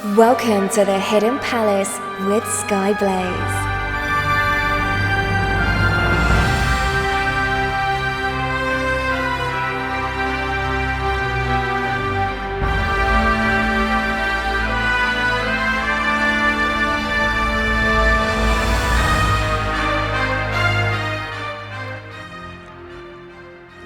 Welcome to the Hidden Palace with Skyblaze.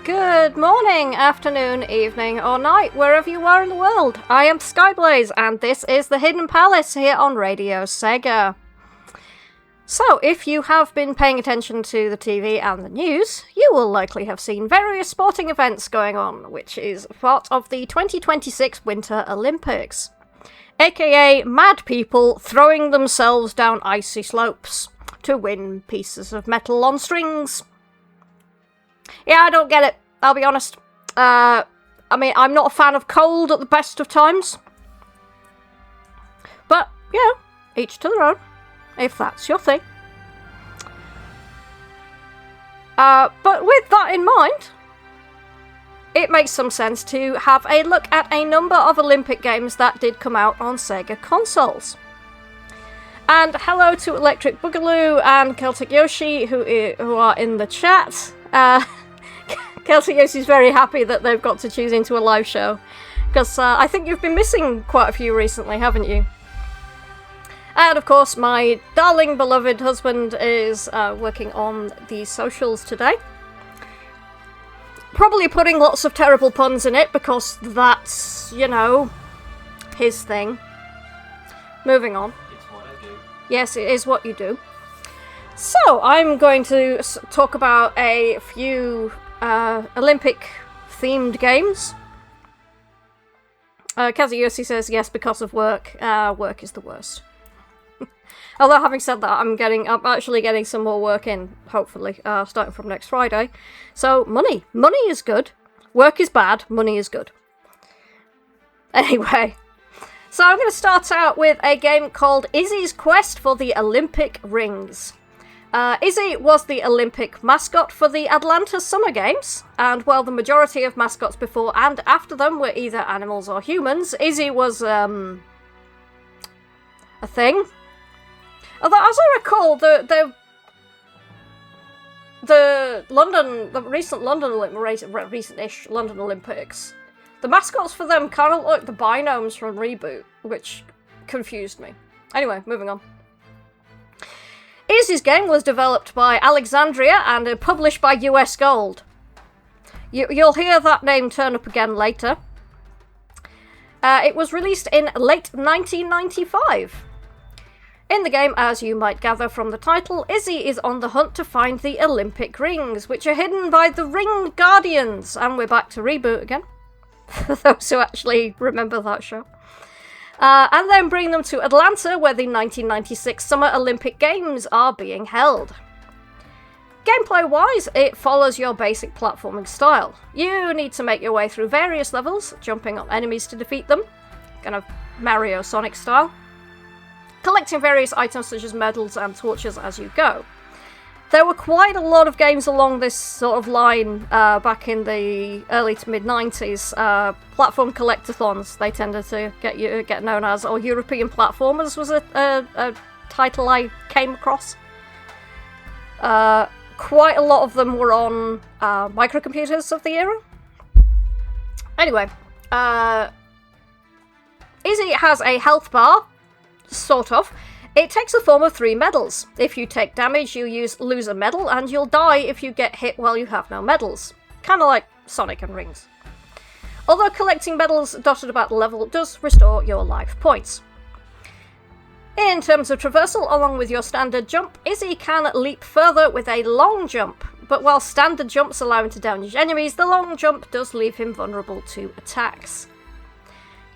Good morning, afternoon, evening, or night, wherever you are in the world. I am Skyblaze, and this is the Hidden Palace here on Radio SEGA. So, if you have been paying attention to the TV and the news, you will likely have seen various sporting events going on, which is part of the 2026 Winter Olympics. AKA mad people throwing themselves down icy slopes to win pieces of metal on strings. Yeah, I don't get it, I'll be honest. I mean, I'm not a fan of cold at the best of times. But, you know, each to their own, if that's your thing. But with that in mind, it makes some sense to have a look at a number of Olympic games that did come out on Sega consoles. And hello to Electric Boogaloo and Celtic Yoshi, who are in the chat. Celtic Yoshi's very happy that they've got to choose into a live show, because I think you've been missing quite a few recently, haven't you? And of course, my darling beloved husband is working on the socials today. Probably putting lots of terrible puns in it, because that's, you know, his thing. Moving on. It's what I do. Yes, it is what you do. So, I'm going to talk about a few Olympic-themed games. Kazuyoshi says, yes, because of work. Work is the worst. Although, having said that, I'm actually getting some more work in, hopefully, starting from next Friday. So, money. Money is good. Work is bad. Money is good. Anyway. So, I'm going to start out with a game called Izzy's Quest for the Olympic Rings. Izzy was the Olympic mascot for the Atlanta Summer Games, and while the majority of mascots before and after them were either animals or humans, Izzy was, a thing. Although, as I recall, the recent-ish London Olympics, the mascots for them kind of look like the Binomes from Reboot, which confused me. Anyway, moving on. Izzy's game was developed by Alexandria and published by US Gold. You'll hear that name turn up again later. It was released in late 1995. In the game, as you might gather from the title, Izzy is on the hunt to find the Olympic rings, which are hidden by the Ring Guardians. And we're back to Reboot again, for those who actually remember that show. And then bring them to Atlanta, where the 1996 Summer Olympic Games are being held. Gameplay-wise, it follows your basic platforming style. You need to make your way through various levels, jumping on enemies to defeat them, kind of Mario Sonic style, collecting various items such as medals and torches as you go. There were quite a lot of games along this sort of line back in the early to mid-90s. Platform collectathons, they tended to get known as, or European platformers was a title I came across. Quite a lot of them were on microcomputers of the era. Anyway, Izzy has a health bar, sort of. It takes the form of 3 medals. If you take damage, you lose a medal, and you'll die if you get hit while you have no medals. Kinda like Sonic and Rings. Although collecting medals dotted about the level does restore your life points. In terms of traversal, along with your standard jump, Izzy can leap further with a long jump, but while standard jumps allow him to damage enemies, the long jump does leave him vulnerable to attacks.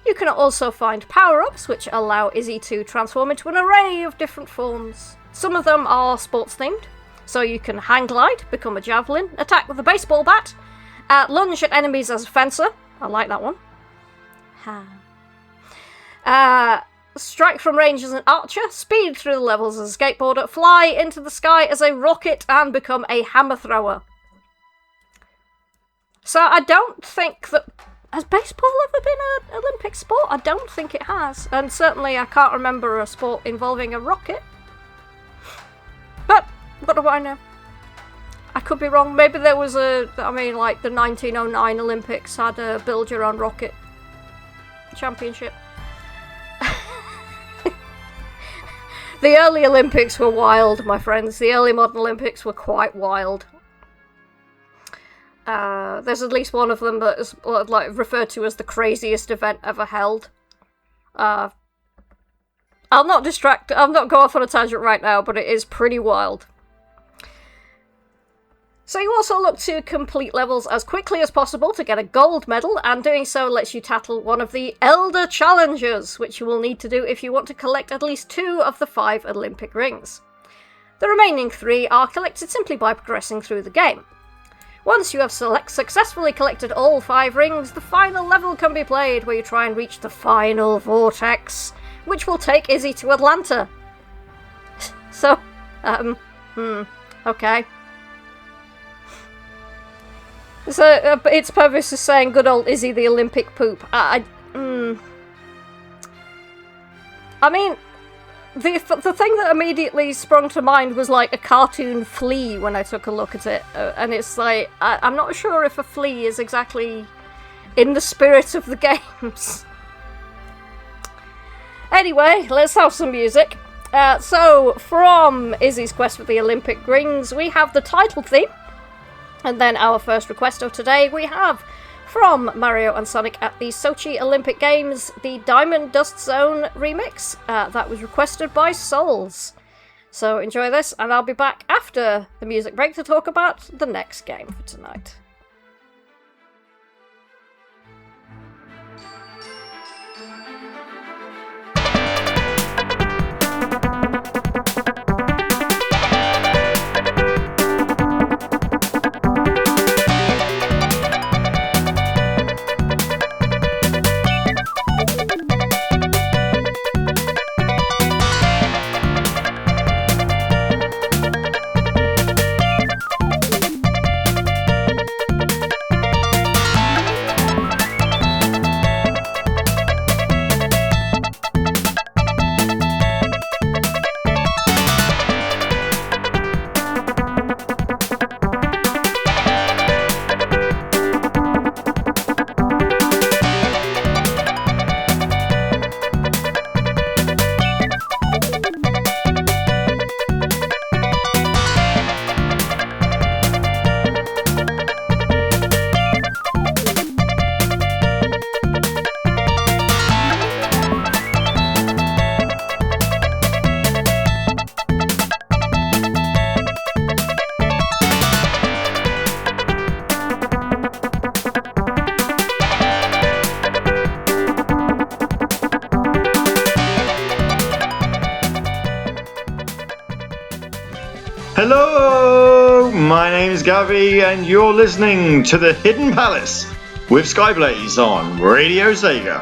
You can also find power-ups, which allow Izzy to transform into an array of different forms. Some of them are sports-themed, so you can hang glide, become a javelin, attack with a baseball bat, lunge at enemies as a fencer. I like that one. Strike from range as an archer, speed through the levels as a skateboarder, fly into the sky as a rocket, and become a hammer thrower. So I don't think that Has baseball ever been an Olympic sport? I don't think it has. And certainly I can't remember a sport involving a rocket. But, what do I know? I could be wrong. Maybe there was like the 1909 Olympics had a build your own rocket championship. The early Olympics were wild, my friends. The early modern Olympics were quite wild. There's at least one of them that is referred to as the craziest event ever held. I'll not go off on a tangent right now, but it is pretty wild. So you also look to complete levels as quickly as possible to get a gold medal, and doing so lets you tackle one of the Elder Challenges, which you will need to do if you want to collect at least 2 of the 5 Olympic rings. The remaining 3 are collected simply by progressing through the game. Once you have successfully collected all 5 rings, the final level can be played, where you try and reach the final vortex, which will take Izzy to Atlanta. So, okay. So, its purpose is saying good old Izzy the Olympic poop. I mean, the thing that immediately sprung to mind was like a cartoon flea when I took a look at it. And it's like, I'm not sure if a flea is exactly in the spirit of the games. Anyway, let's have some music. So, from Izzy's quest for the Olympic rings, we have the title theme. And then our first request of today, we have from Mario and Sonic at the Sochi Olympic Games, the Diamond Dust Zone remix. That was requested by Souls. So enjoy this, and I'll be back after the music break to talk about the next game for tonight. Hello, my name is Gavi and you're listening to The Hidden Palace with Skyblaze on Radio SEGA.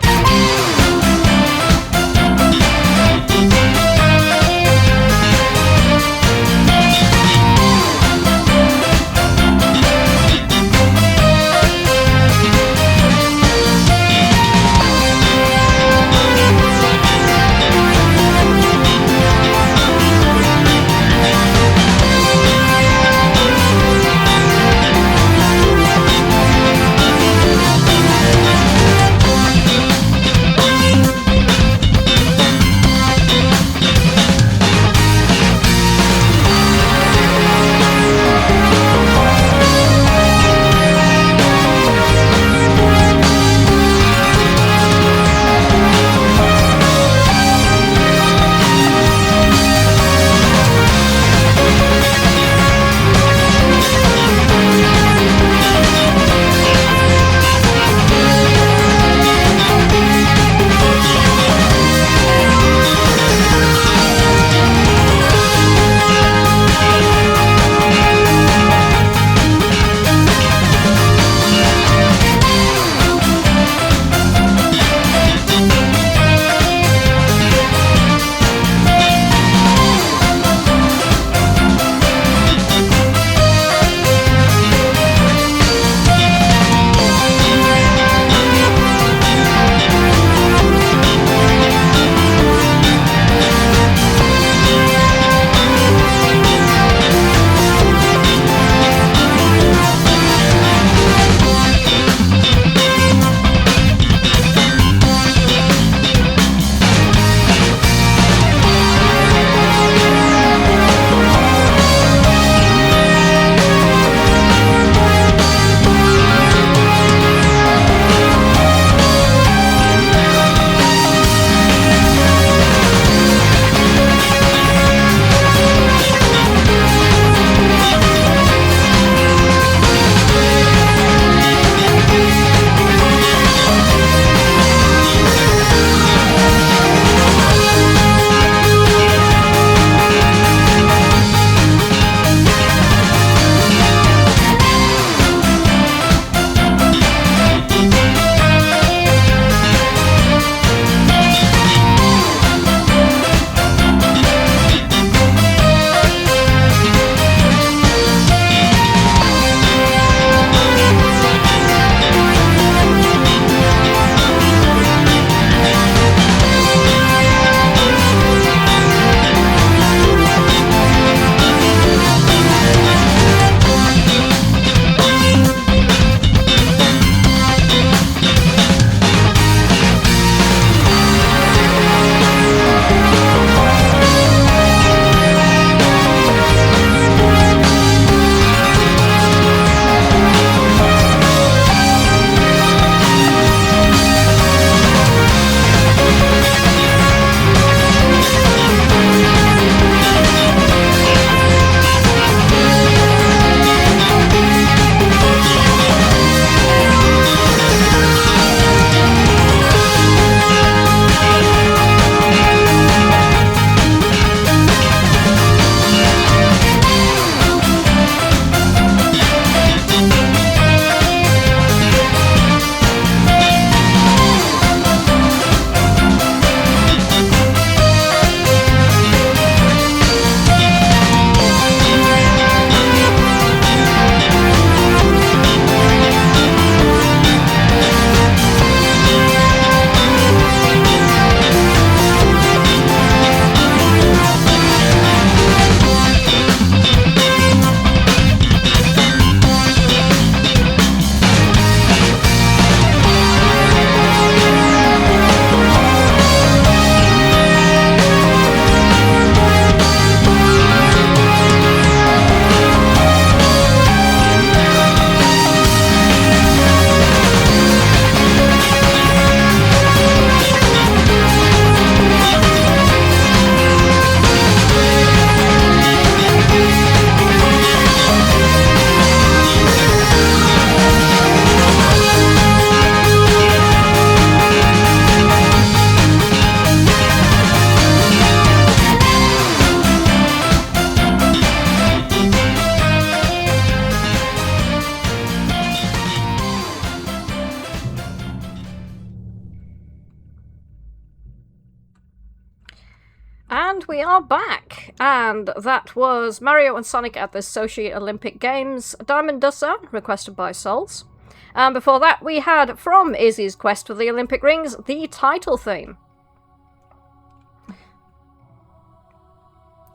And we are back, and that was Mario and Sonic at the Sochi Olympic Games, Diamond Dust Zone, requested by Souls. And before that, we had, from Izzy's Quest for the Olympic Rings, the title theme.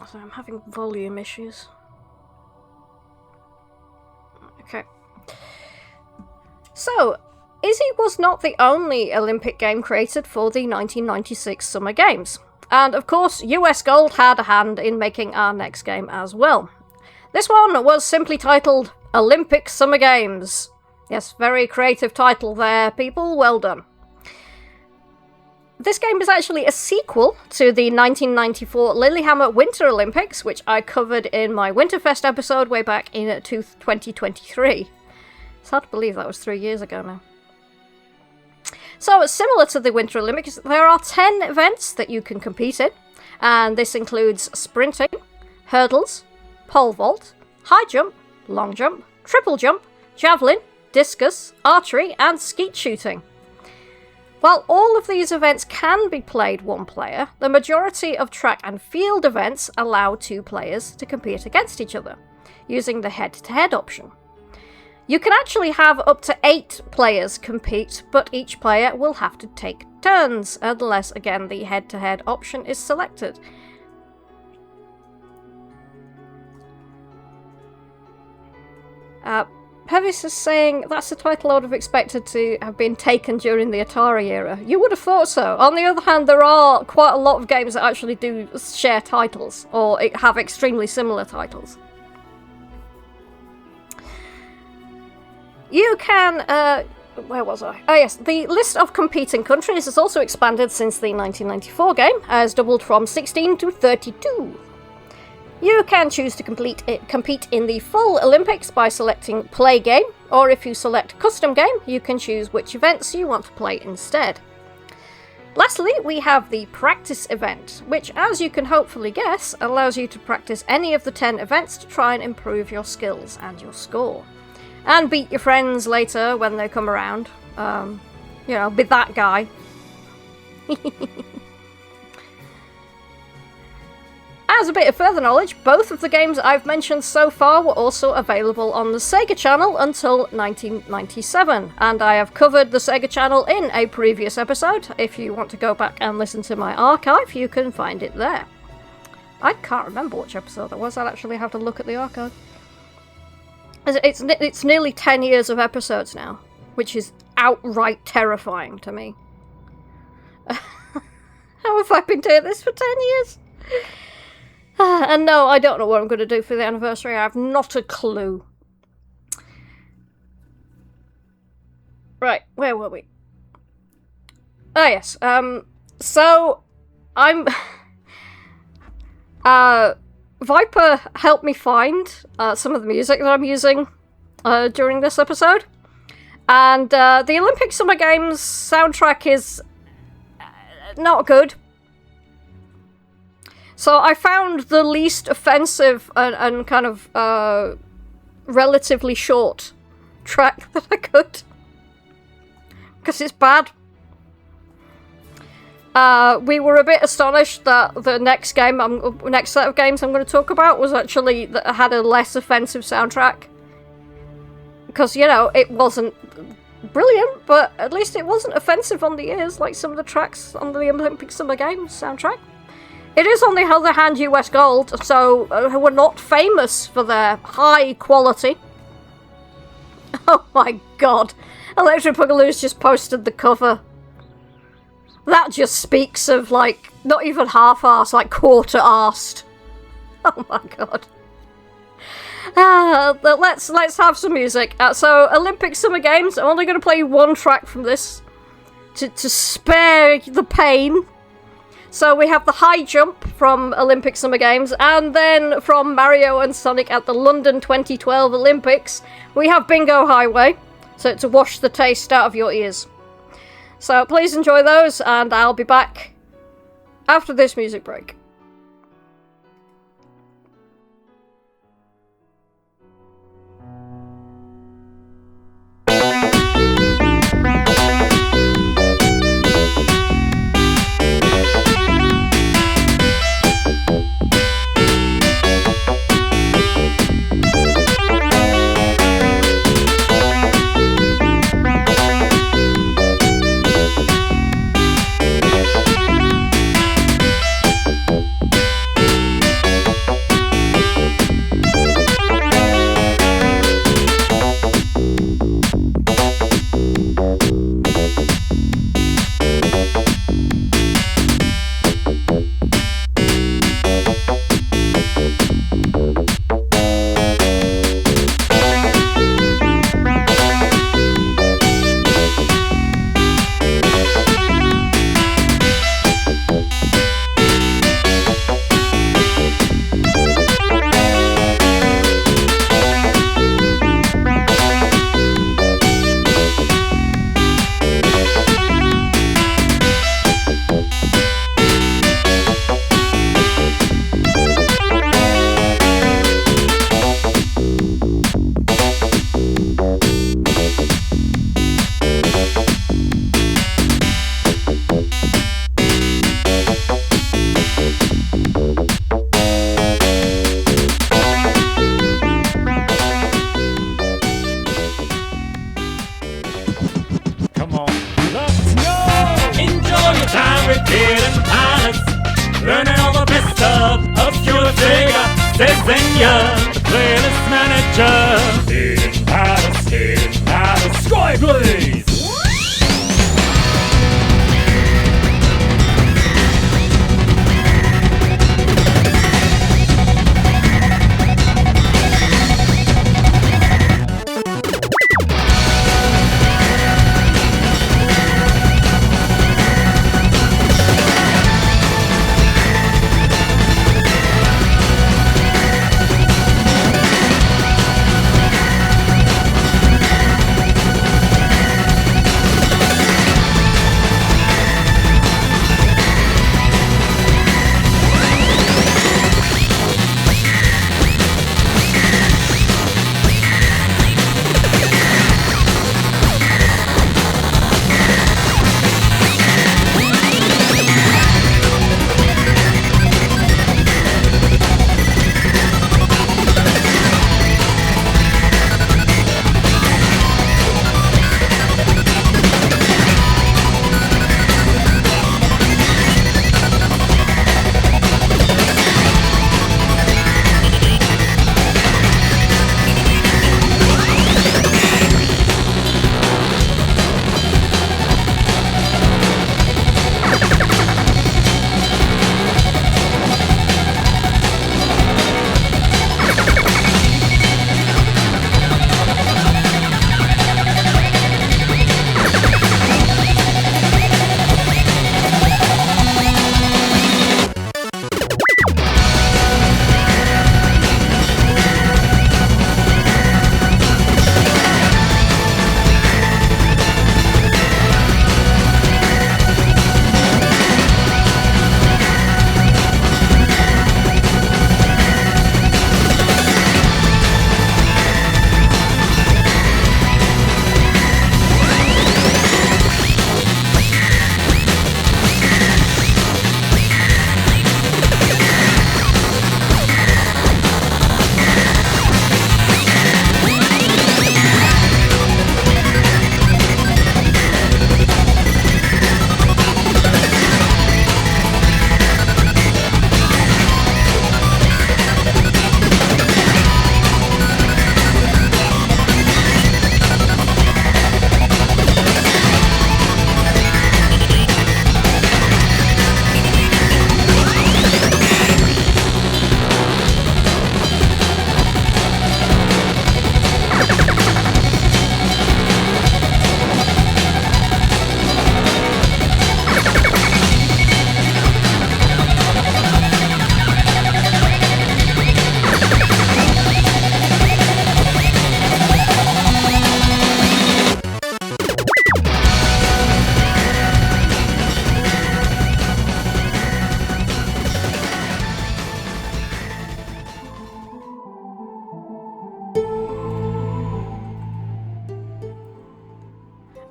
So I'm having volume issues. Okay. So, Izzy was not the only Olympic game created for the 1996 Summer Games. And of course, US Gold had a hand in making our next game as well. This one was simply titled Olympic Summer Games. Yes, very creative title there, people, well done. This game is actually a sequel to the 1994 Lillehammer Winter Olympics, which I covered in my Winterfest episode way back in 2023. It's hard to believe that was 3 years ago now. So, similar to the Winter Olympics, there are 10 events that you can compete in, and this includes sprinting, hurdles, pole vault, high jump, long jump, triple jump, javelin, discus, archery, and skeet shooting. While all of these events can be played one player, the majority of track and field events allow 2 players to compete against each other, using the head-to-head option. You can actually have up to 8 players compete, but each player will have to take turns, unless, again, the head-to-head option is selected. Pevis is saying, that's the title I would have expected to have been taken during the Atari era. You would have thought so. On the other hand, there are quite a lot of games that actually do share titles, or have extremely similar titles. You can, where was I? Oh yes, the list of competing countries has also expanded since the 1994 game, as doubled from 16 to 32. You can choose to compete in the full Olympics by selecting Play Game, or if you select Custom Game, you can choose which events you want to play instead. Lastly, we have the Practice event, which, as you can hopefully guess, allows you to practice any of the 10 events to try and improve your skills and your score. And beat your friends later when they come around. Be that guy. As a bit of further knowledge, both of the games I've mentioned so far were also available on the SEGA channel until 1997, and I have covered the SEGA channel in a previous episode. If you want to go back and listen to my archive, you can find it there. I can't remember which episode that was, I'll actually have to look at the archive. It's nearly 10 years of episodes now, which is outright terrifying to me. How have I been doing this for 10 years? And no, I don't know what I'm going to do for the anniversary. I have not a clue. Right, where were we? Oh yes, so I'm... Viper helped me find some of the music that I'm using during this episode. And the Olympic Summer Games soundtrack is not good. So I found the least offensive and kind of relatively short track that I could. Because it's bad. We were a bit astonished that the next set of games I'm going to talk about was actually that had a less offensive soundtrack. Because, it wasn't brilliant, but at least it wasn't offensive on the ears like some of the tracks on the Olympic Summer Games soundtrack. It is, on the other hand, US Gold, so who are not famous for their high quality. Oh my god. Electric Boogaloo's just posted the cover. That just speaks of, not even half-arsed, quarter-arsed. Oh my god. Let's have some music. So, Olympic Summer Games, I'm only going to play one track from this to spare the pain. So we have the high jump from Olympic Summer Games, and then from Mario and Sonic at the London 2012 Olympics, we have Bingo Highway, so to wash the taste out of your ears. So please enjoy those, and I'll be back after this music break. Xenia, the playlist manager. Hidden Palace, Sky Blaze.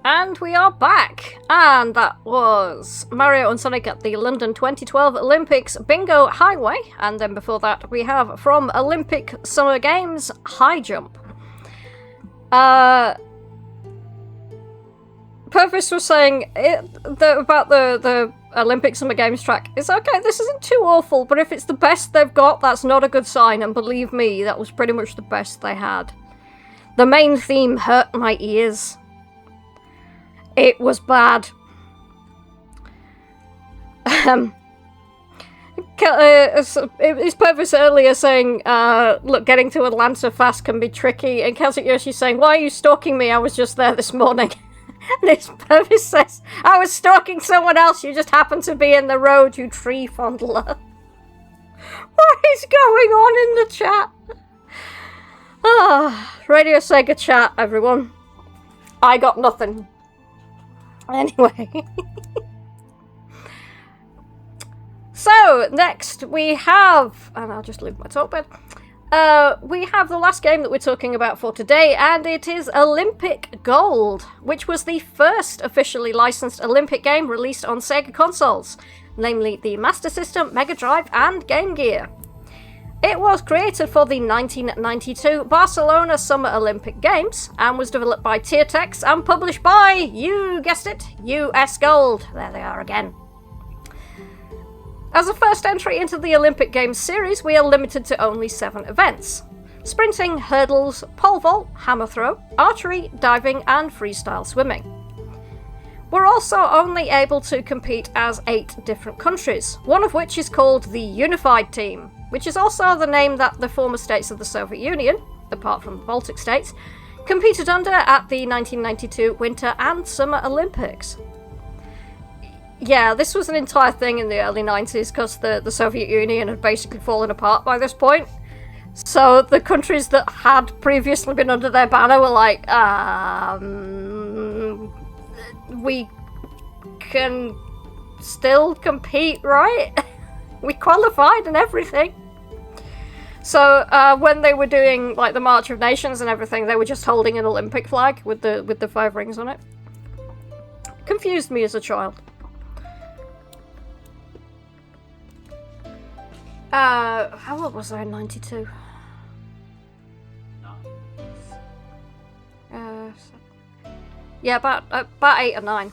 And we are back! And that was Mario and Sonic at the London 2012 Olympics Bingo Highway. And then before that we have from Olympic Summer Games, High Jump. Purvis was saying about the Olympic Summer Games track. It's okay, this isn't too awful, but if it's the best they've got, that's not a good sign. And believe me, that was pretty much the best they had. The main theme hurt my ears. It was bad. His purpose earlier saying, look, getting to Atlanta fast can be tricky, and Celtic Yoshi's saying, why are you stalking me? I was just there this morning. And his purpose says, I was stalking someone else, you just happened to be in the road, you tree fondler. What is going on in the chat? Radio Sega chat, everyone. I got nothing. Anyway. So, next we have, and I'll just leave my talk bed, we have the last game that we're talking about for today, and it is Olympic Gold, which was the first officially licensed Olympic game released on Sega consoles, namely the Master System, Mega Drive, and Game Gear. It was created for the 1992 Barcelona Summer Olympic Games and was developed by Tiertex and published by, you guessed it, US Gold. There they are again. As a first entry into the Olympic Games series, we are limited to only 7 events: sprinting, hurdles, pole vault, hammer throw, archery, diving, and freestyle swimming. We're also only able to compete as 8 different countries, one of which is called the Unified Team, which is also the name that the former states of the Soviet Union, apart from the Baltic states, competed under at the 1992 Winter and Summer Olympics. Yeah, this was an entire thing in the early 90s because the Soviet Union had basically fallen apart by this point. So the countries that had previously been under their banner were like, we can still compete, right? We qualified and everything. So when they were doing like the March of Nations and everything, they were just holding an Olympic flag with the 5 rings on it. Confused me as a child. How old was I in 92? Yeah, about 8 or 9.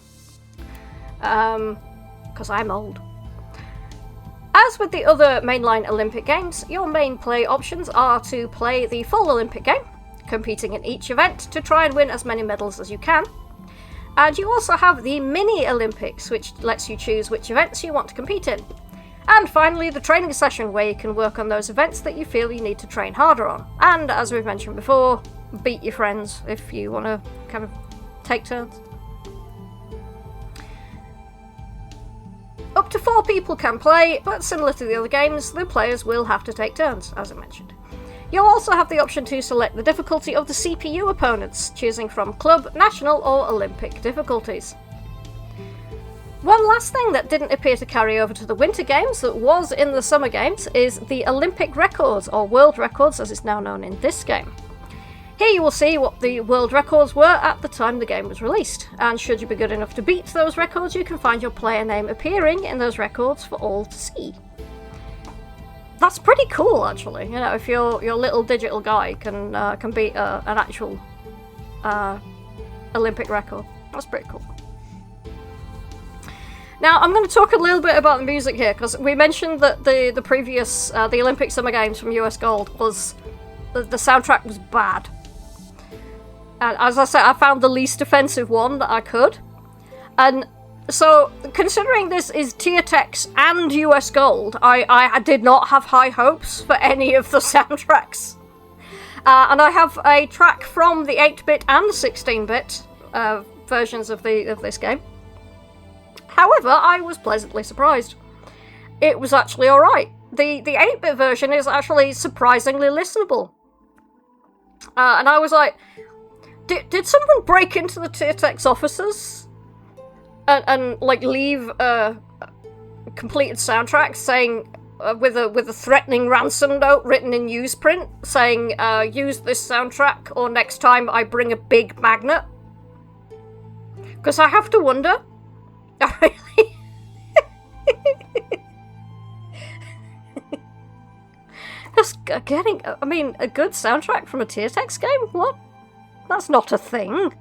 Because I'm old. As with the other mainline Olympic Games, your main play options are to play the full Olympic game, competing in each event to try and win as many medals as you can. And you also have the Mini Olympics, which lets you choose which events you want to compete in. And finally, the training session, where you can work on those events that you feel you need to train harder on. And as we've mentioned before, beat your friends if you want to kind of take turns. Up to 4 people can play, but similar to the other games, the players will have to take turns, as I mentioned. You'll also have the option to select the difficulty of the CPU opponents, choosing from club, national, or Olympic difficulties. One last thing that didn't appear to carry over to the Winter Games that was in the Summer Games is the Olympic records, or world records as it's now known in this game. Here you will see what the world records were at the time the game was released, and should you be good enough to beat those records, you can find your player name appearing in those records for all to see. That's pretty cool, actually. You know, if your little digital guy can beat an actual Olympic record, that's pretty cool. Now, I'm going to talk a little bit about the music here, because we mentioned that the previous, the Olympic Summer Games from US Gold was, the soundtrack was bad. And as I said, I found the least offensive one that I could. And so, considering this is T.E.N and US Gold, I did not have high hopes for any of the soundtracks. And I have a track from the 8-bit and 16-bit versions of this game. However, I was pleasantly surprised. It was actually alright. The 8-bit version is actually surprisingly listenable. And I was like, did someone break into the T.E.N offices and like leave a completed soundtrack saying with a threatening ransom note written in newsprint saying use this soundtrack or next time I bring a big magnet? Because I have to wonder. Really? Just getting, I mean, a good soundtrack from a T.E.N game? What? That's not a thing.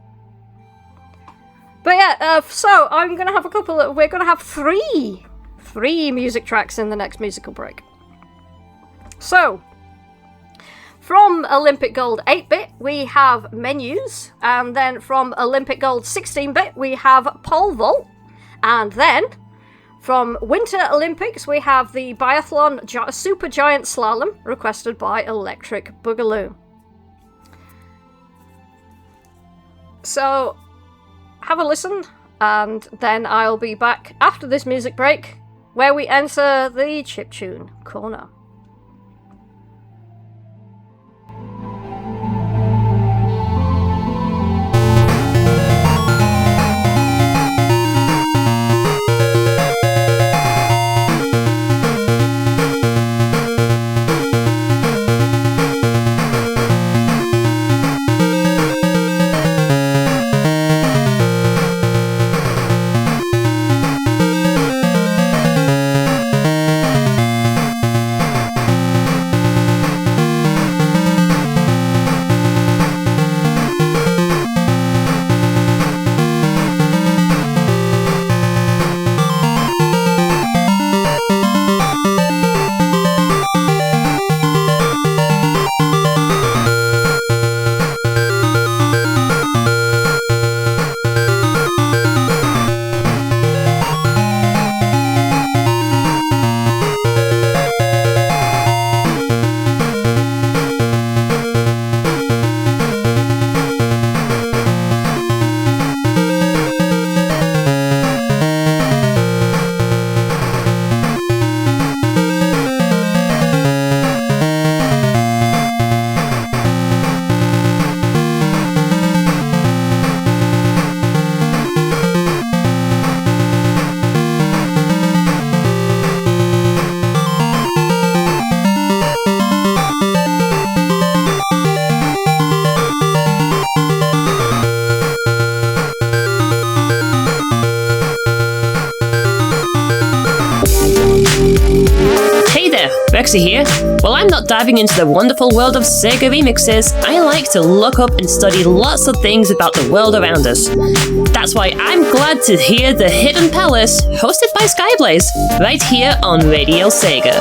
But yeah, so I'm going to have we're going to have three music tracks in the next musical break. So, from Olympic Gold 8-bit, we have Menus, and then from Olympic Gold 16-bit, we have Pole Vault, and then from Winter Olympics, we have the Biathlon Super Giant Slalom, requested by Electric Boogaloo. So, have a listen, and then I'll be back after this music break, where we enter the chiptune corner. Rexy here. While I'm not diving into the wonderful world of SEGA remixes, I like to look up and study lots of things about the world around us. That's why I'm glad to hear the Hidden Palace, hosted by Skyblaze, right here on Radio SEGA.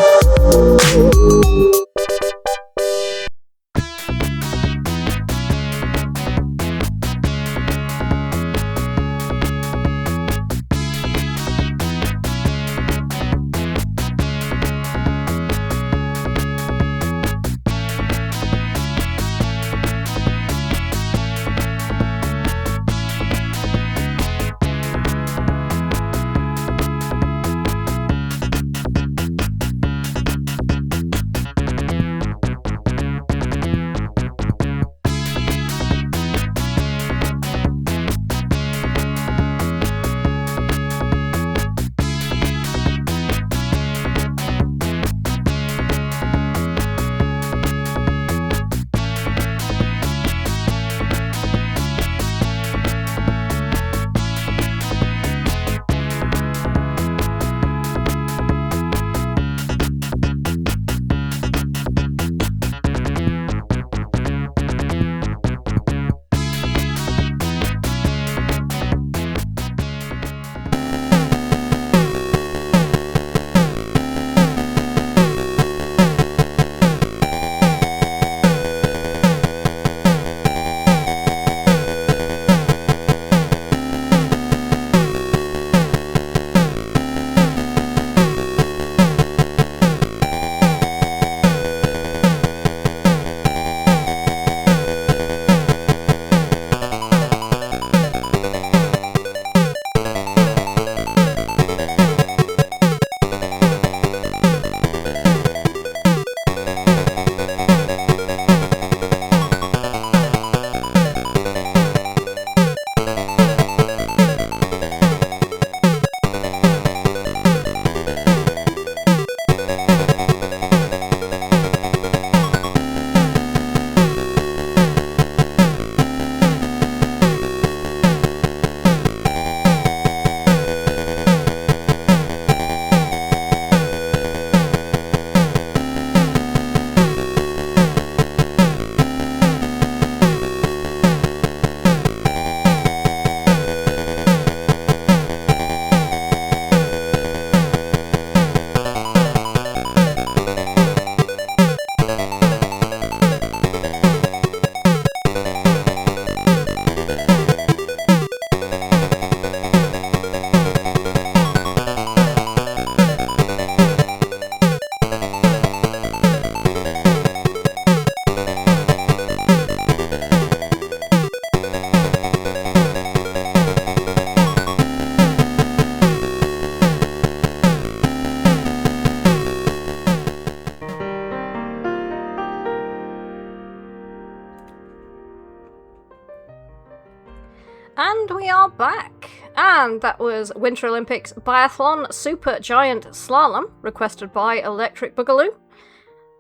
And we are back! And that was Winter Olympics Biathlon Super Giant Slalom, requested by Electric Boogaloo.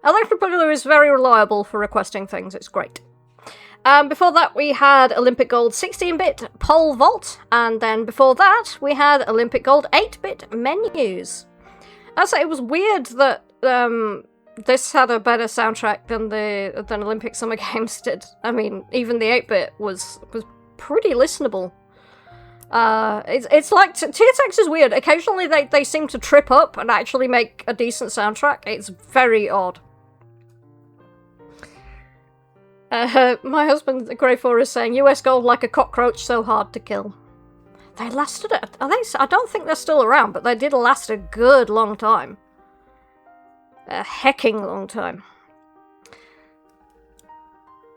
Electric Boogaloo is very reliable for requesting things, it's great. Before that we had Olympic Gold 16-bit Pole Vault, and then before that we had Olympic Gold 8-bit Menus. It was weird that this had a better soundtrack than Olympic Summer Games did. I mean, even the 8-bit was pretty listenable. It's like TSX is weird. Occasionally they seem to trip up and actually make a decent soundtrack. It's very odd. My husband, Grey Forest, is saying US Gold like a cockroach, so hard to kill. They lasted I don't think they're still around, but they did last a good long time. A hecking long time.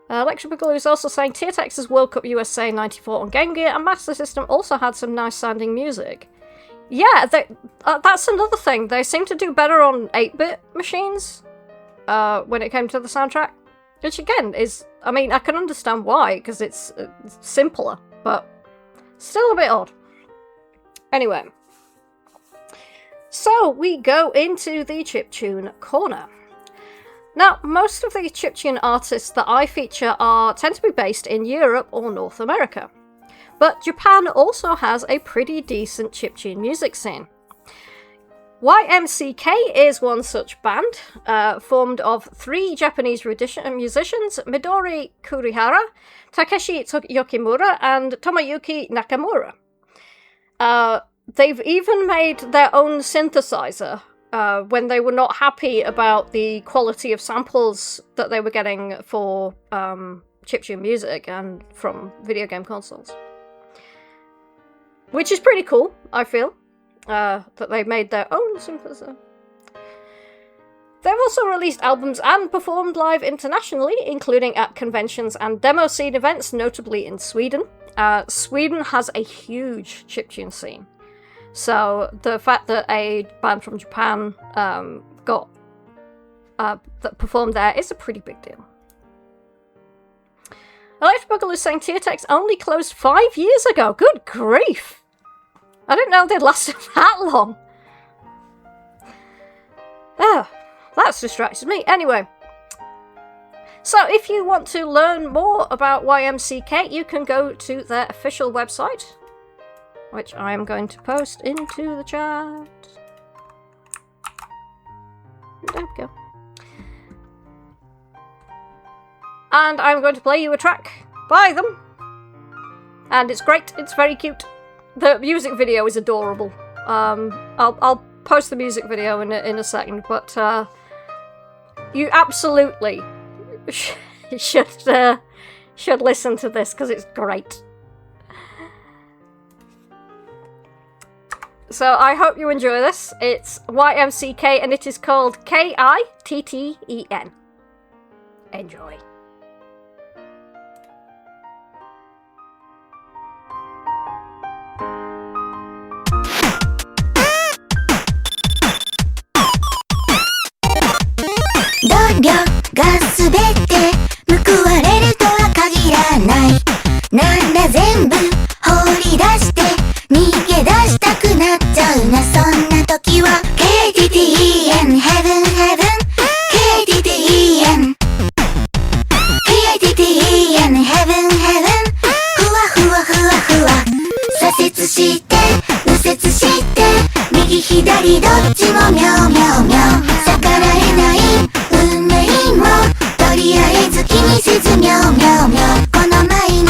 Electric Boogaloo is also saying TSX's World Cup USA 94 on Game Gear and Master System also had some nice sounding music. Yeah, that's another thing. They seem to do better on 8-bit machines when it came to the soundtrack. Which again is, I mean, I can understand why, because it's simpler, but still a bit odd. Anyway. So, we go into the chiptune corner. Now, most of the chiptune artists that I feature tend to be based in Europe or North America. But Japan also has a pretty decent chiptune music scene. YMCK is one such band, formed of 3 Japanese musicians, Midori Kurihara, Takeshi Yokimura, and Tomoyuki Nakamura. They've even made their own synthesizer when they were not happy about the quality of samples that they were getting for chiptune music and from video game consoles. Which is pretty cool, I feel. That they made their own synthesizer. They've also released albums and performed live internationally, including at conventions and demo scene events, notably in Sweden. Sweden has a huge chiptune scene. So the fact that a band from Japan that performed there is a pretty big deal. Electric is saying T.E.N only closed 5 years ago. Good grief! I didn't know they'd lasted that long. Oh, that's distracted me. Anyway. So if you want to learn more about YMCK, you can go to their official website, which I am going to post into the chat. There we go. And I'm going to play you a track by them. And it's great. It's very cute. The music video is adorable. I'll post the music video in a second, but you absolutely should listen to this because it's great. So I hope you enjoy this. It's YMCK and it is called K.I.T.T.E.N. Enjoy.努力が全て報われるとは限らない。なんだ全部放り出して逃げ出したくなっちゃうな。そんな時は K.I.T.T.E.N Heaven Heaven K.I.T.T.E.N K.I.T.T.E.N Heaven Heaven ふわふわふわふわ左折して右折して右左どっちもミャオミャオミャオ逆らえない運命もとりあえず気にせずミャオミャオミャオこの毎日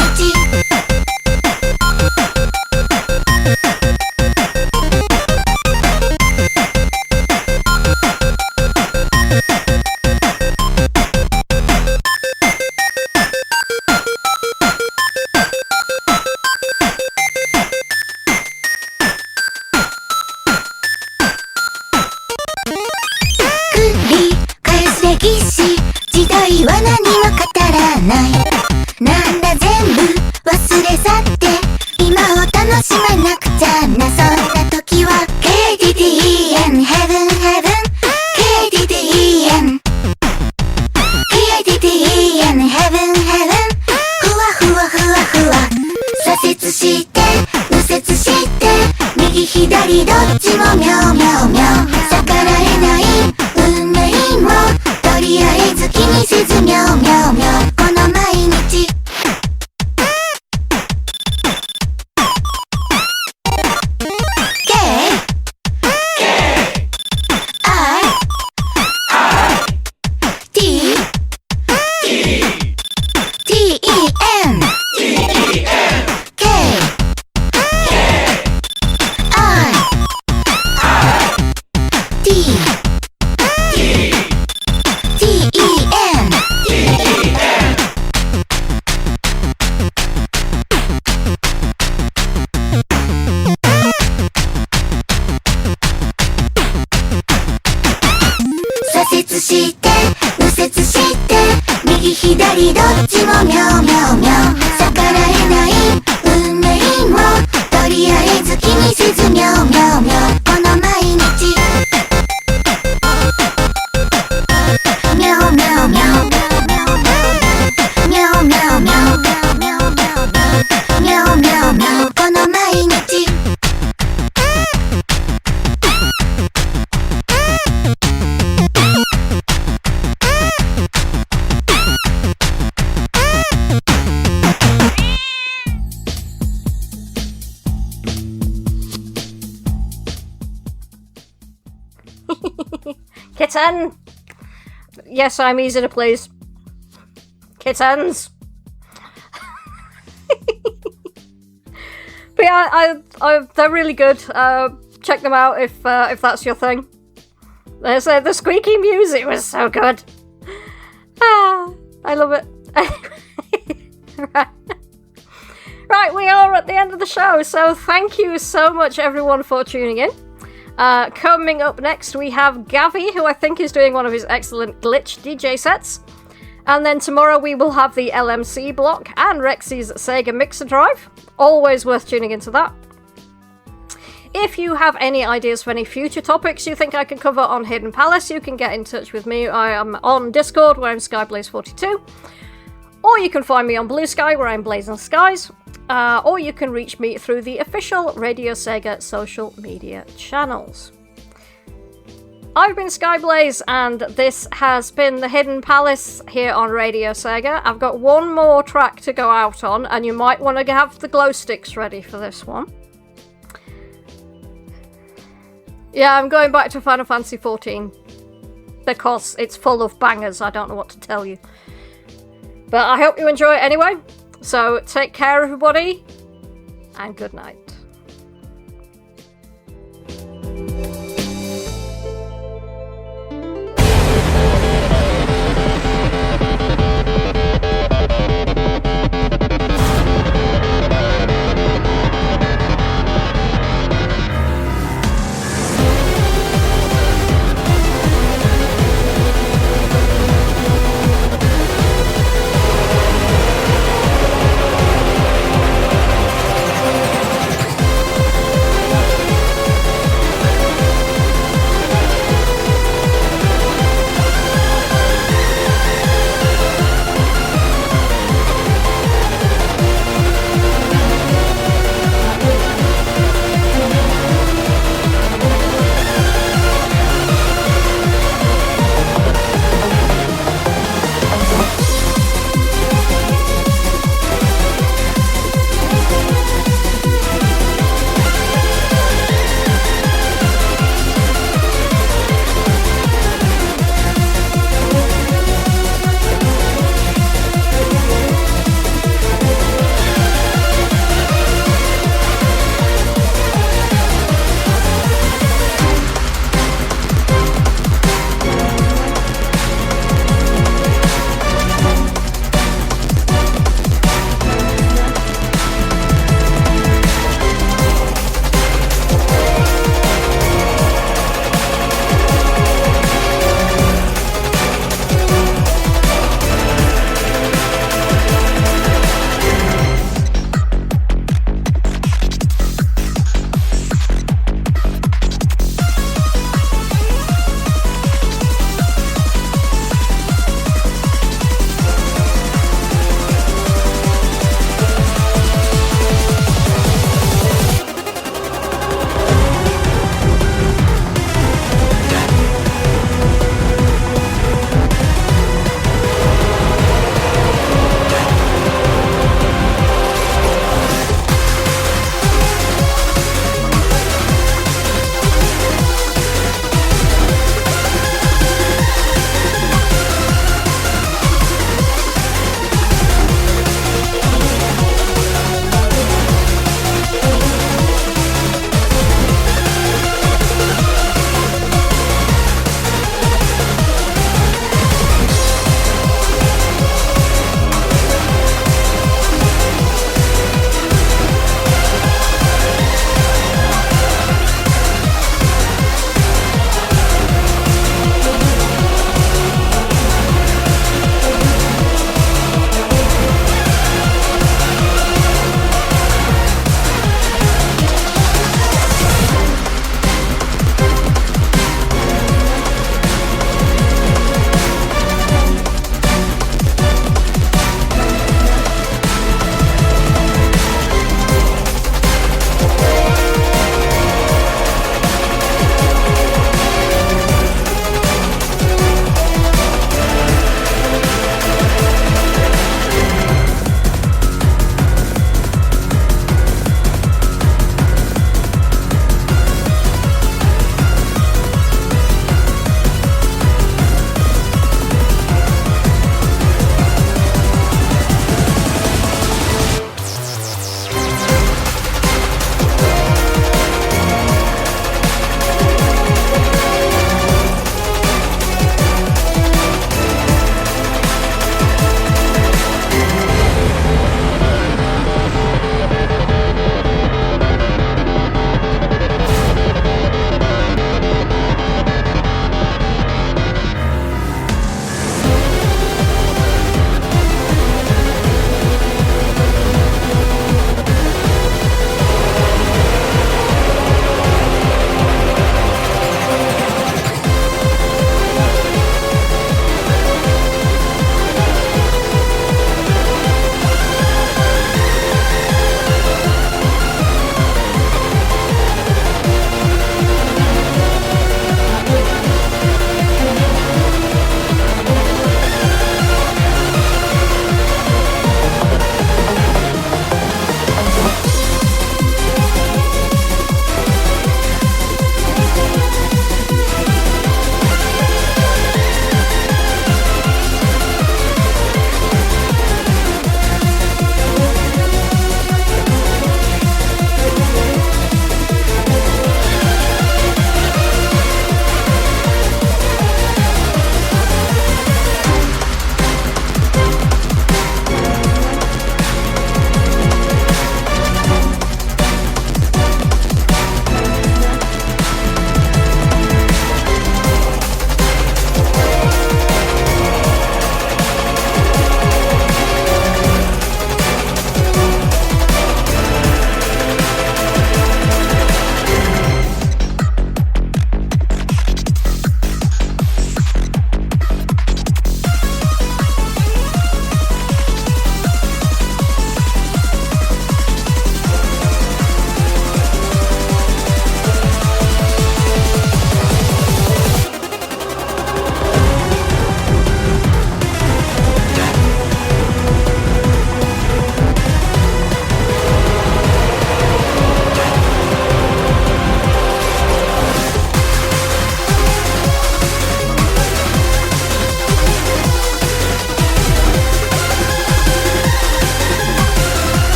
時代は何も語らないなんだ全部忘れ去って今を楽しまなくちゃなそんな時は K.I.T.T.E.N Heaven Heaven K.I.T.T.E.N K.I.T.T.E.N Heaven Heaven ふわふわふわふわ左折して右折して右左どっちもミャオミャオミャオ逆らえない運命もとりあえず気にせずミャオミャオミャオこの毎日して右折して右左どっちもミャオミャオミャオ逆らえない運命もとりあえず気にせずミャオミャオミャオこの毎日ミャオミャオミャオミャオミャオミャオミャオミャオミャオミャオこの毎日 Kitten! Yes, I'm easy to please. Kittens! But yeah, they're really good. Check them out if that's your thing. The squeaky music was so good. I love it. Right, we are at the end of the show, so thank you so much everyone for tuning in. Coming up next we have Gavi, who I think is doing one of his excellent glitch DJ sets. And then tomorrow we will have the LMC block and Rexy's Sega Mixer Drive. Always worth tuning into that. If you have any ideas for any future topics you think I can cover on Hidden Palace, you can get in touch with me. I am on Discord, where I'm Skyblaze42. Or you can find me on Blue Sky, where I'm Blazing Skies. Or you can reach me through the official Radio Sega social media channels. I've been Skyblaze, and this has been the Hidden Palace here on Radio Sega. I've got one more track to go out on, and you might want to have the glow sticks ready for this one. Yeah, I'm going back to Final Fantasy XIV, because it's full of bangers. I don't know what to tell you. But I hope you enjoy it anyway. So take care, everybody, and good night.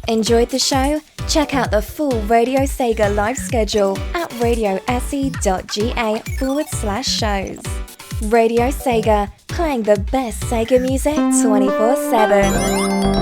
Enjoyed the show? Check out the full Radio Sega live schedule at radiose.ga/shows. Radio Sega, playing the best Sega music 24/7.